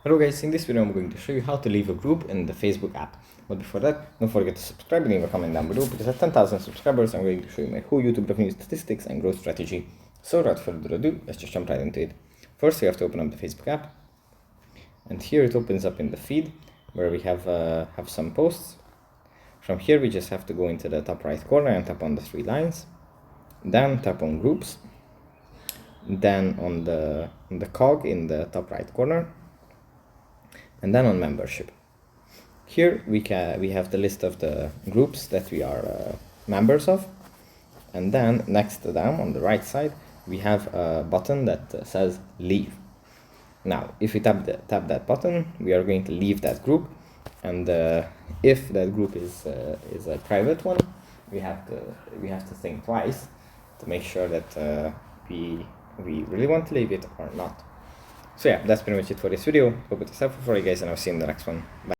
Hello guys, in this video I'm going to show you how to leave a group in the Facebook app. But before that, don't forget to subscribe and leave a comment down below, because at 10,000 subscribers I'm going to show you my whole YouTube revenue statistics and growth strategy. So without further ado, let's just jump right into it. First we have to open up the Facebook app, and here it opens up in the feed where we have some posts. From here we just have to go into the top right corner and tap on the three lines, then tap on groups, then on the cog in the top right corner, and then on membership. Here we have the list of the groups that we are members of, and then next to them on the right side we have a button that says leave. Now if we tap that button, we are going to leave that group, and if that group is a private one, we have to think twice to make sure that we really want to leave it or not. So yeah, that's pretty much it for this video. Hope it was helpful for you guys, and I'll see you in the next one. Bye.